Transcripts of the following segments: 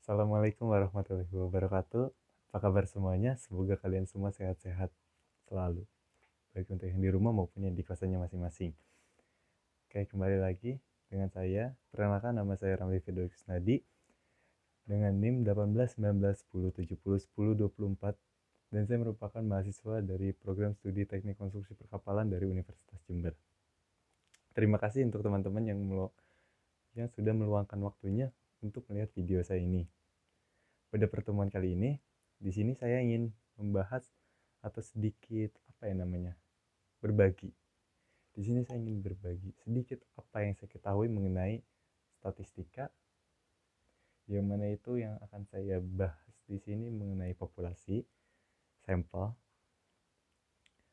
Assalamualaikum warahmatullahi wabarakatuh. Apa kabar semuanya? Semoga kalian semua sehat-sehat selalu. Baik untuk yang di rumah maupun yang di kosannya masing-masing. Oke, kembali lagi dengan saya. Perkenalkan, nama saya Ramli Firdaus Kusnadi dengan NIM 18 19 10 70 10 24, dan saya merupakan mahasiswa dari program studi Teknik Konstruksi Perkapalan dari Universitas Jember. Terima kasih untuk teman-teman yang sudah meluangkan waktunya untuk melihat video saya ini. Pada pertemuan kali ini, di sini saya ingin membahas atau sedikit berbagi. Di sini saya ingin berbagi sedikit apa yang saya ketahui mengenai statistika, yang mana itu yang akan saya bahas di sini mengenai populasi, sampel,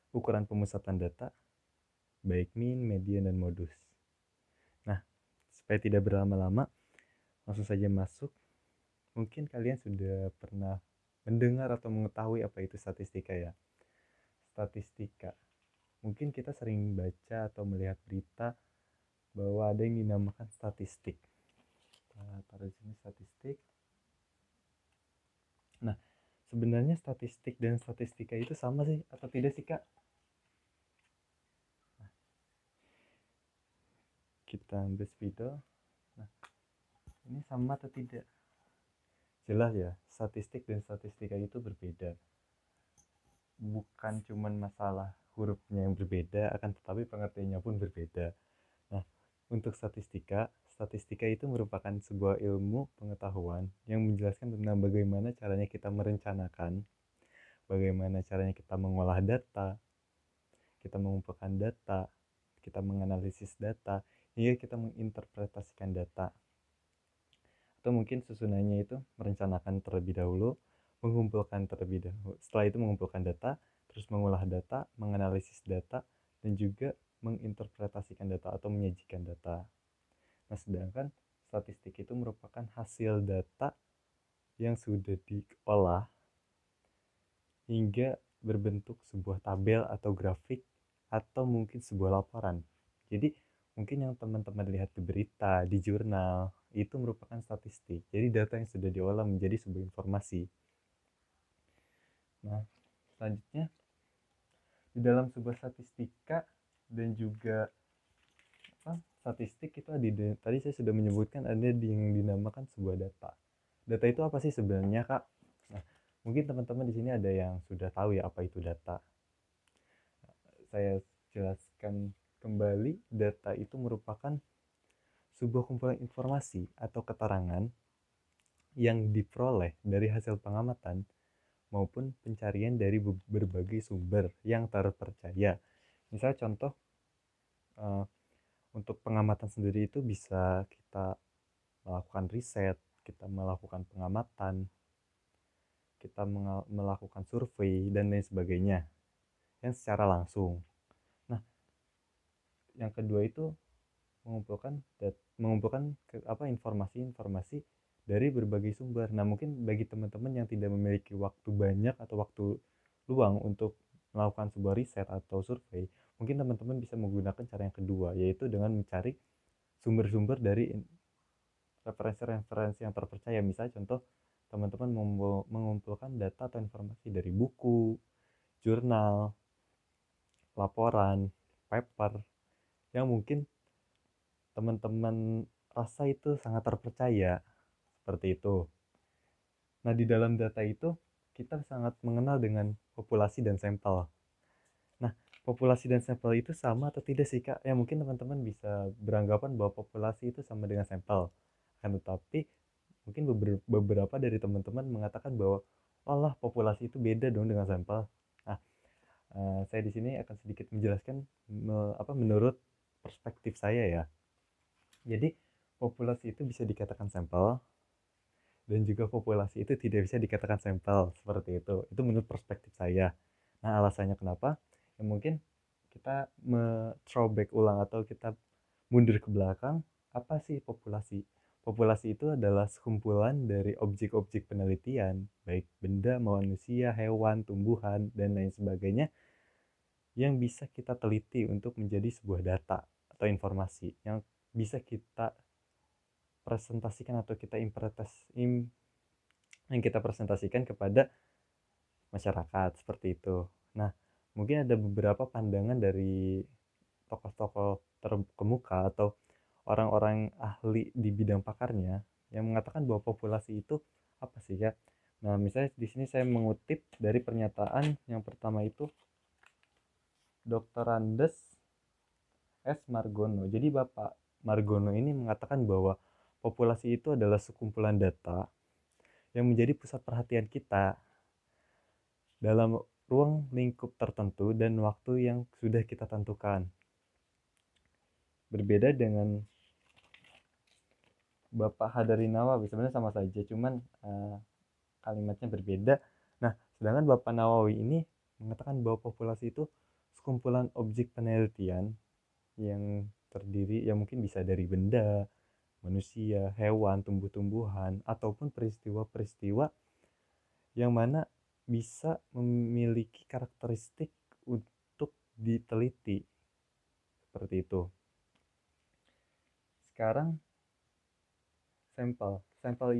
ukuran pemusatan data, baik mean, median, dan modus. Nah, supaya tidak berlama-lama, langsung saja masuk. Mungkin kalian sudah pernah mendengar atau mengetahui apa itu statistika ya. Statistika. Mungkin kita sering baca atau melihat berita bahwa ada yang dinamakan statistik. Taruh di sini statistik. Nah, sebenarnya statistik dan statistika itu sama sih atau tidak sih, Kak? Nah, kita ambil spidol. Nah, ini sama atau tidak? Jelas ya, statistik dan statistika itu berbeda. Bukan cuma masalah hurufnya yang berbeda, akan tetapi pengertiannya pun berbeda. Nah, untuk statistika itu merupakan sebuah ilmu pengetahuan yang menjelaskan tentang bagaimana caranya kita merencanakan, bagaimana caranya kita mengolah data, kita mengumpulkan data, kita menganalisis data, hingga kita menginterpretasikan data. Atau mungkin susunannya itu merencanakan terlebih dahulu, mengumpulkan terlebih dahulu. Setelah itu mengumpulkan data, terus mengolah data, menganalisis data, dan juga menginterpretasikan data atau menyajikan data. Nah, sedangkan statistik itu merupakan hasil data yang sudah diolah hingga berbentuk sebuah tabel atau grafik atau mungkin sebuah laporan. Jadi mungkin yang teman-teman lihat di berita, di jurnal, itu merupakan statistik. Jadi data yang sudah diolah menjadi sebuah informasi. Nah, selanjutnya di dalam sebuah statistika dan juga statistik itu tadi saya sudah menyebutkan ada yang dinamakan sebuah data. Data itu apa sih sebenarnya, Kak? Nah, mungkin teman-teman di sini ada yang sudah tahu ya apa itu data. Saya jelaskan kembali, data itu merupakan sebuah kumpulan informasi atau keterangan yang diperoleh dari hasil pengamatan maupun pencarian dari berbagai sumber yang terpercaya. Misal contoh, uh, untuk pengamatan sendiri itu bisa kita melakukan riset, kita melakukan pengamatan, kita melakukan survei, dan lain sebagainya yang secara langsung. Nah, yang kedua itu mengumpulkan informasi-informasi dari berbagai sumber. Nah, mungkin bagi teman-teman yang tidak memiliki waktu banyak atau waktu luang untuk melakukan sebuah riset atau survei, mungkin teman-teman bisa menggunakan cara yang kedua, yaitu dengan mencari sumber-sumber dari referensi-referensi yang terpercaya. Misalnya contoh, teman-teman mengumpulkan data atau informasi dari buku, jurnal, laporan, paper, yang mungkin teman-teman rasa itu sangat terpercaya, seperti itu. Nah, di dalam data itu kita sangat mengenal dengan populasi dan sampel. Nah, populasi dan sampel itu sama atau tidak sih, Kak? Ya, mungkin teman-teman bisa beranggapan bahwa populasi itu sama dengan sampel. Akan tetapi mungkin beberapa dari teman-teman mengatakan bahwa Allah, populasi itu beda dong dengan sampel. Nah, saya di sini akan sedikit menjelaskan menurut perspektif saya ya. Jadi populasi itu bisa dikatakan sampel, dan juga populasi itu tidak bisa dikatakan sampel, seperti itu. Itu menurut perspektif saya. Nah, alasannya kenapa? Ya mungkin kita throwback ulang atau kita mundur ke belakang. Apa sih populasi? Populasi itu adalah sekumpulan dari objek-objek penelitian, baik benda, manusia, hewan, tumbuhan, dan lain sebagainya, yang bisa kita teliti untuk menjadi sebuah data atau informasi yang bisa kita presentasikan atau kita yang kita presentasikan kepada masyarakat seperti itu. Nah, mungkin ada beberapa pandangan dari tokoh-tokoh terkemuka atau orang-orang ahli di bidang pakarnya yang mengatakan bahwa populasi itu apa sih ya? Nah, misalnya di sini saya mengutip dari pernyataan yang pertama itu Dr. Andes S. Margono. Jadi Bapak Margono ini mengatakan bahwa populasi itu adalah sekumpulan data yang menjadi pusat perhatian kita dalam ruang lingkup tertentu dan waktu yang sudah kita tentukan. Berbeda dengan Bapak Hadari Nawawi, sebenarnya sama saja, cuman kalimatnya berbeda. Nah, sedangkan Bapak Nawawi ini mengatakan bahwa populasi itu sekumpulan objek penelitian yang terdiri, yang mungkin bisa dari benda, manusia, hewan, tumbuh-tumbuhan, ataupun peristiwa-peristiwa yang mana bisa memiliki karakteristik untuk diteliti. Seperti itu. Sekarang sampel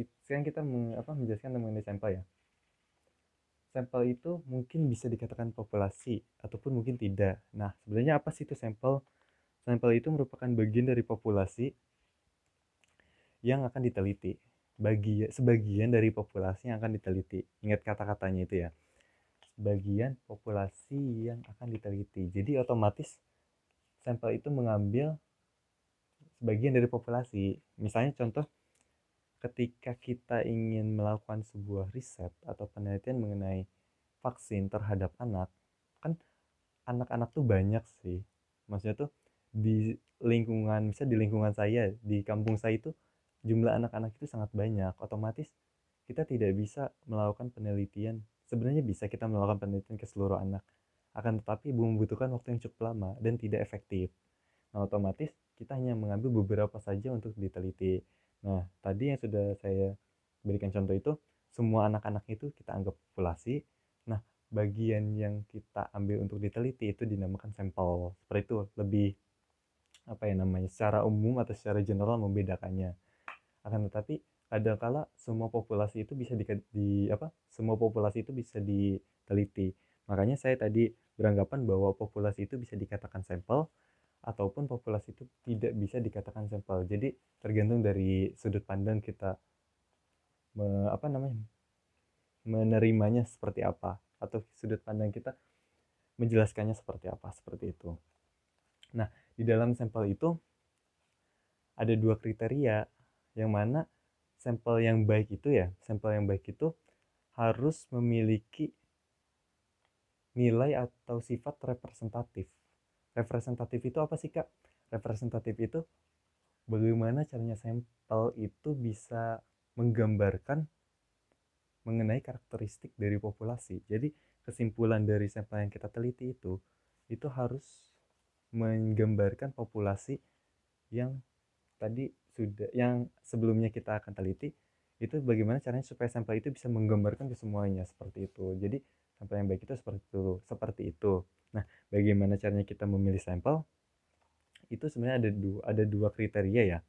itu sekarang kita menjelaskan mengenai sampel ya. Sampel itu mungkin bisa dikatakan populasi ataupun mungkin tidak. Nah, sebenarnya apa sih itu sampel? Sampel itu merupakan bagian dari populasi yang akan diteliti. Sebagian dari populasi yang akan diteliti. Ingat kata-katanya itu ya. Sebagian populasi yang akan diteliti. Jadi otomatis sampel itu mengambil sebagian dari populasi. Misalnya contoh, ketika kita ingin melakukan sebuah riset atau penelitian mengenai vaksin terhadap anak, kan anak-anak tuh banyak sih. Maksudnya tuh di misalnya di lingkungan saya, di kampung saya itu jumlah anak-anak itu sangat banyak. Otomatis kita tidak bisa melakukan penelitian. Sebenarnya bisa kita melakukan penelitian ke seluruh anak, akan tetapi membutuhkan waktu yang cukup lama dan tidak efektif. Nah, otomatis kita hanya mengambil beberapa saja untuk diteliti. Nah, tadi yang sudah saya berikan contoh itu, semua anak-anak itu kita anggap populasi. Nah, bagian yang kita ambil untuk diteliti itu dinamakan sampel. Seperti itu, lebih apa ya namanya, secara umum atau secara general membedakannya. Akan tetapi kadangkala semua populasi itu bisa semua populasi itu bisa diteliti. Makanya saya tadi beranggapan bahwa populasi itu bisa dikatakan sampel ataupun populasi itu tidak bisa dikatakan sampel. Jadi tergantung dari sudut pandang kita menerimanya seperti apa, atau sudut pandang kita menjelaskannya seperti apa, seperti itu. Nah, di dalam sampel itu ada dua kriteria, yang mana sampel yang baik itu harus memiliki nilai atau sifat representatif. Representatif itu apa sih, Kak? Representatif itu bagaimana caranya sampel itu bisa menggambarkan mengenai karakteristik dari populasi. Jadi kesimpulan dari sampel yang kita teliti itu harus menggambarkan populasi yang yang sebelumnya kita akan teliti. Itu bagaimana caranya supaya sampel itu bisa menggambarkan ke semuanya, seperti itu. Jadi sampel yang baik itu seperti itu. Nah, bagaimana caranya kita memilih sampel? Itu sebenarnya ada dua kriteria ya.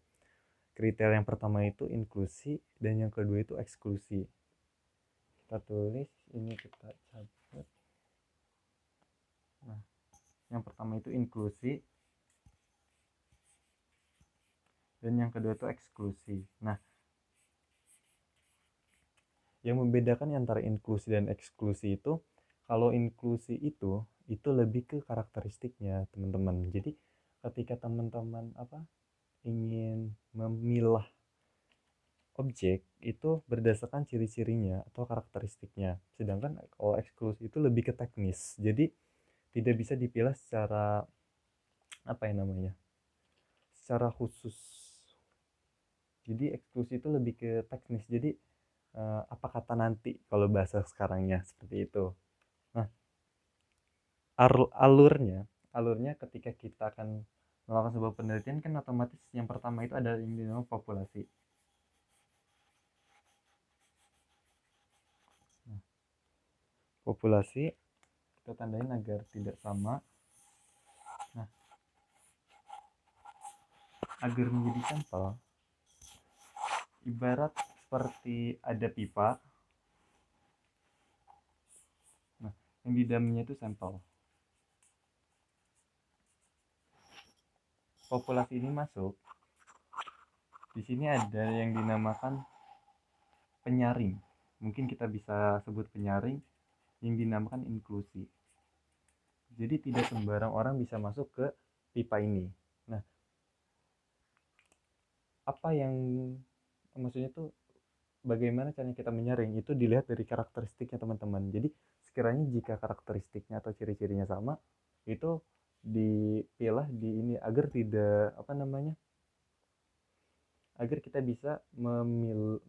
Kriteria yang pertama itu inklusi dan yang kedua itu eksklusi. Kita tulis ini, kita cabut. Nah, yang pertama itu inklusi dan yang kedua itu eksklusi. Nah, yang membedakan antara inklusi dan eksklusi itu, kalau inklusi itu lebih ke karakteristiknya, teman-teman. Jadi ketika teman-teman ingin memilah objek itu berdasarkan ciri-cirinya atau karakteristiknya. Sedangkan kalau eksklusi itu lebih ke teknis. Jadi tidak bisa dipilah secara secara khusus. Jadi eksklusi itu lebih ke teknis. Jadi apa kata nanti kalau bahasa sekarangnya, seperti itu. Nah, alurnya ketika kita akan melakukan sebuah penelitian kan otomatis yang pertama itu ada yang dinamakan populasi. Nah, populasi kita tandain agar tidak sama. Nah, agar menjadi sampel, ibarat seperti ada pipa. yang di dalamnya itu sampel. Populasi ini masuk, di sini ada yang dinamakan penyaring. Mungkin kita bisa sebut penyaring yang dinamakan inklusi. Jadi tidak sembarang orang bisa masuk ke pipa ini. Nah, apa yang maksudnya tuh bagaimana caranya kita menyaring itu dilihat dari karakteristiknya teman-teman. Jadi sekiranya jika karakteristiknya atau ciri-cirinya sama, itu dipilah di ini agar tidak apa namanya, agar kita bisa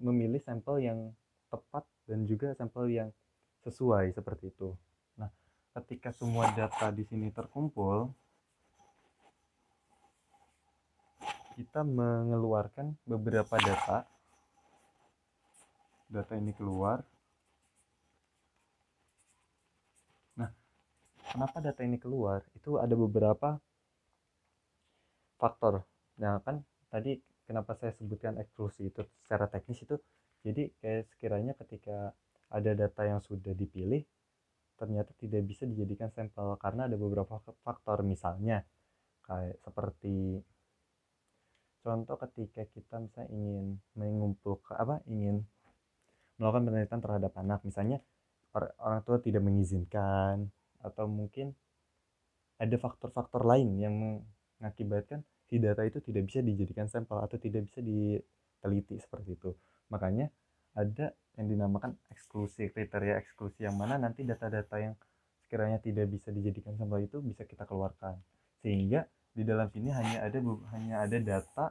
memilih sampel yang tepat dan juga sampel yang sesuai seperti itu. Nah, ketika semua data di sini terkumpul, kita mengeluarkan beberapa data. Data ini keluar. Nah, kenapa data ini keluar? Itu ada beberapa faktor. Nah, kan tadi kenapa saya sebutkan eksklusi itu secara teknis itu, jadi kayak sekiranya ketika ada data yang sudah dipilih, ternyata tidak bisa dijadikan sampel karena ada beberapa faktor, misalnya kayak seperti contoh ketika kita misalnya ingin mengumpulkan ingin melakukan penelitian terhadap anak, misalnya orang tua tidak mengizinkan atau mungkin ada faktor-faktor lain yang mengakibatkan si data itu tidak bisa dijadikan sampel atau tidak bisa diteliti seperti itu. Makanya ada yang dinamakan eksklusi, kriteria eksklusi, yang mana nanti data-data yang sekiranya tidak bisa dijadikan sampel itu bisa kita keluarkan. Sehingga di dalam sini hanya ada data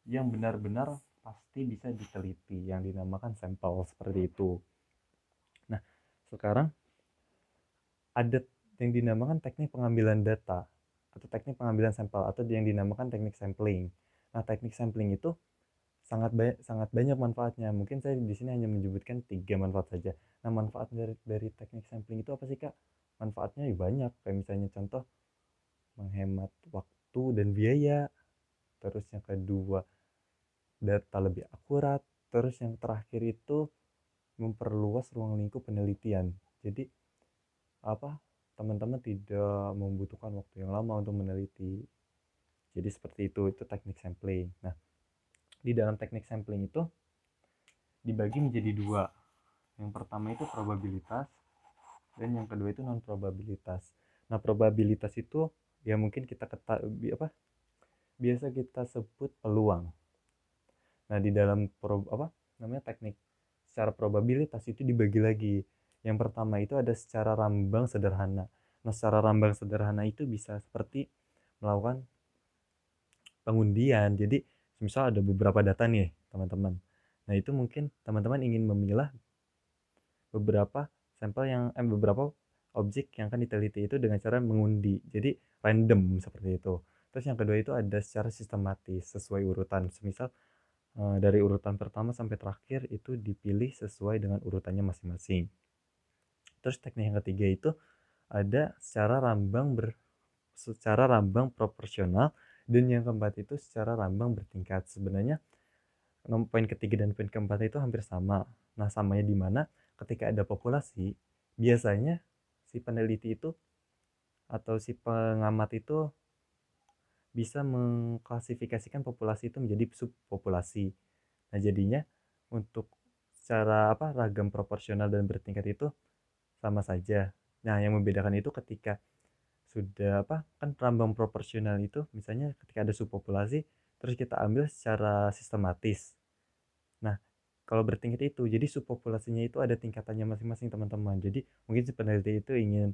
yang benar-benar pasti bisa diteliti, yang dinamakan sampel seperti itu. Nah, sekarang ada yang dinamakan teknik pengambilan data atau teknik pengambilan sampel atau yang dinamakan teknik sampling. Nah, teknik sampling itu sangat banyak manfaatnya. Mungkin saya di sini hanya menyebutkan 3 manfaat saja. Nah, manfaat dari teknik sampling itu apa sih, Kak? Manfaatnya ya banyak. Kayak misalnya contoh menghemat waktu dan biaya. Terus yang kedua, data lebih akurat. Terus yang terakhir itu memperluas ruang lingkup penelitian. Jadi apa, teman-teman tidak membutuhkan waktu yang lama untuk meneliti. Jadi seperti itu teknik sampling. Nah, di dalam teknik sampling itu dibagi menjadi dua. Yang pertama itu probabilitas dan yang kedua itu non probabilitas. Nah, probabilitas itu ya mungkin kita biasa kita sebut peluang. Nah, di dalam teknik secara probabilitas itu dibagi lagi. Yang pertama itu ada secara rambang sederhana. Nah, secara rambang sederhana itu bisa seperti melakukan pengundian. Jadi, misal ada beberapa data nih, teman-teman. Nah, itu mungkin teman-teman ingin memilah beberapa beberapa objek yang akan diteliti itu dengan cara mengundi. Jadi, random seperti itu. Terus yang kedua itu ada secara sistematis sesuai urutan. Semisal dari urutan pertama sampai terakhir itu dipilih sesuai dengan urutannya masing-masing. Terus teknik yang ketiga itu ada secara rambang proporsional, dan yang keempat itu secara rambang bertingkat. Sebenarnya poin ketiga dan poin keempat itu hampir sama. Nah, samanya di mana ketika ada populasi, biasanya si peneliti itu atau si pengamat itu bisa mengklasifikasikan populasi itu menjadi subpopulasi. Nah, jadinya untuk secara ragam proporsional dan bertingkat itu sama saja. Nah, yang membedakan itu ketika sudah kan rambang proporsional itu misalnya ketika ada subpopulasi terus kita ambil secara sistematis. Nah, kalau bertingkat itu jadi subpopulasinya itu ada tingkatannya masing-masing, teman-teman. Jadi mungkin si peneliti itu ingin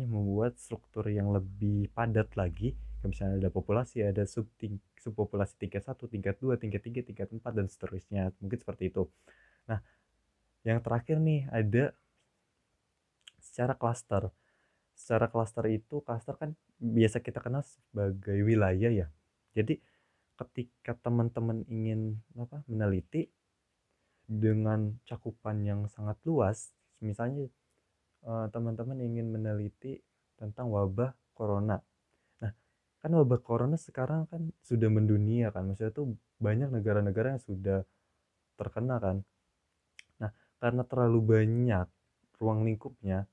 membuat struktur yang lebih padat lagi. Kayak misalnya ada populasi, ada subpopulasi tingkat 1, tingkat 2, tingkat 3, tingkat 4 dan seterusnya. Mungkin seperti itu. Nah, yang terakhir nih ada secara klaster. Secara klaster kan biasa kita kenal sebagai wilayah ya. Jadi ketika teman-teman ingin meneliti dengan cakupan yang sangat luas, misalnya teman-teman ingin meneliti tentang wabah corona. Nah, kan wabah corona sekarang kan sudah mendunia kan, maksudnya tuh banyak negara-negara yang sudah terkena kan. Nah, karena terlalu banyak ruang lingkupnya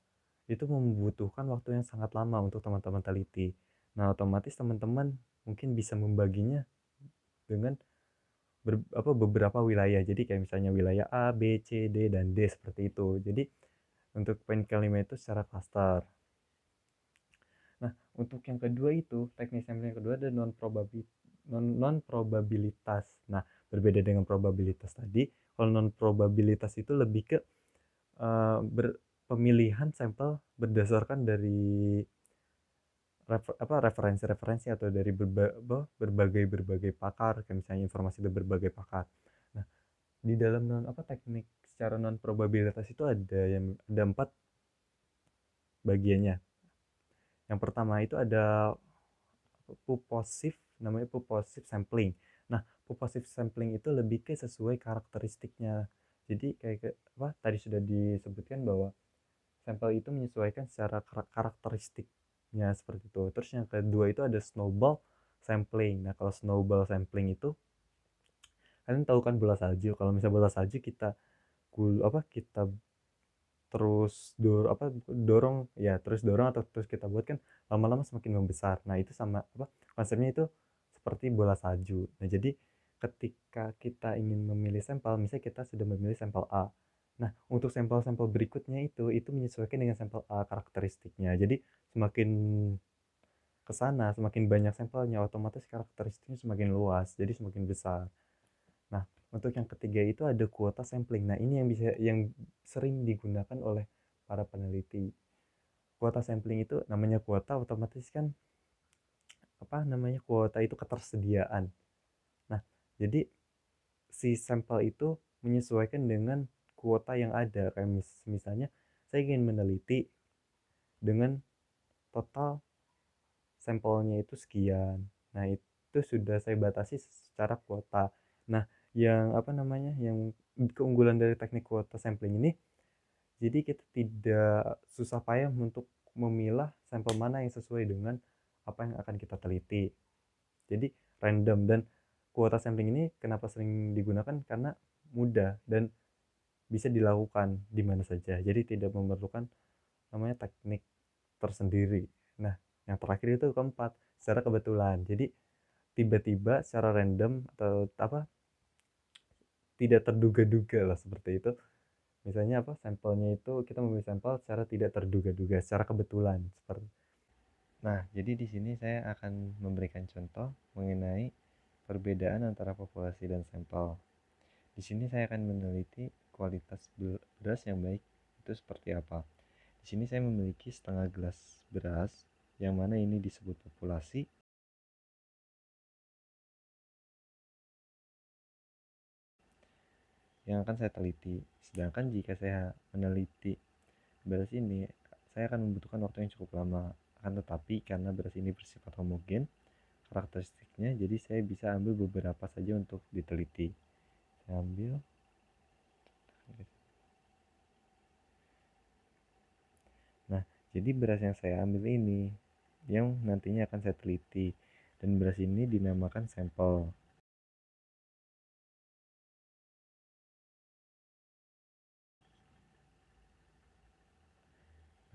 itu membutuhkan waktu yang sangat lama untuk teman-teman teliti. Nah, otomatis teman-teman mungkin bisa membaginya dengan beberapa wilayah. Jadi kayak misalnya wilayah A, B, C, D, dan D seperti itu. Jadi untuk poin kelima itu secara cluster. Nah, untuk yang kedua itu, teknik sampling yang kedua ada non probabilitas. Nah, berbeda dengan probabilitas tadi, kalau non probabilitas itu lebih ke pemilihan sampel berdasarkan dari referensi-referensi atau dari berbagai pakar, kayak misalnya informasi dari berbagai pakar. Nah, di dalam teknik secara non probabilitas itu ada 4 bagiannya. Yang pertama itu ada namanya purposive sampling. Nah, purposive sampling itu lebih ke sesuai karakteristiknya. Jadi kayak tadi sudah disebutkan bahwa sampel itu menyesuaikan secara karakteristiknya seperti itu. Terus yang kedua itu ada snowball sampling. Nah, kalau snowball sampling itu kalian tahu kan bola salju. Kalau misalnya bola salju kita dorong ya, terus dorong atau terus kita buat kan lama-lama semakin membesar. Nah, itu sama konsepnya itu seperti bola salju. Nah, jadi ketika kita ingin memilih sampel, misalnya kita sudah memilih sampel A. Nah, untuk sampel-sampel berikutnya itu menyesuaikan dengan sampel A karakteristiknya. Jadi semakin ke sana, semakin banyak sampelnya, otomatis karakteristiknya semakin luas, jadi semakin besar. Nah, untuk yang ketiga itu ada kuota sampling. Nah, ini yang sering digunakan oleh para peneliti. Kuota sampling itu namanya kuota, otomatis kan kuota itu ketersediaan. Nah, jadi si sampel itu menyesuaikan dengan kuota yang ada. Kayak misalnya saya ingin meneliti dengan total sampelnya itu sekian. Nah, itu sudah saya batasi secara kuota. Nah, yang keunggulan dari teknik kuota sampling ini, jadi kita tidak susah payah untuk memilah sampel mana yang sesuai dengan apa yang akan kita teliti. Jadi random, dan kuota sampling ini kenapa sering digunakan karena mudah dan bisa dilakukan di mana saja. Jadi tidak memerlukan teknik tersendiri. Nah, yang terakhir itu keempat, secara kebetulan. Jadi tiba-tiba secara random atau tidak terduga-duga lah seperti itu. Misalnya sampelnya itu kita memilih sampel secara tidak terduga-duga, secara kebetulan seperti. Nah, jadi di sini saya akan memberikan contoh mengenai perbedaan antara populasi dan sampel. Di sini saya akan meneliti kualitas beras yang baik itu seperti apa. Di sini saya memiliki setengah gelas beras, yang mana ini disebut populasi, yang akan saya teliti. Sedangkan jika saya meneliti beras ini, saya akan membutuhkan waktu yang cukup lama. Akan tetapi karena beras ini bersifat homogen karakteristiknya, jadi saya bisa ambil beberapa saja untuk diteliti. Saya ambil. Nah, jadi beras yang saya ambil ini yang nantinya akan saya teliti, dan beras ini dinamakan sampel.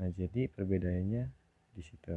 Nah, jadi perbedaannya di situ.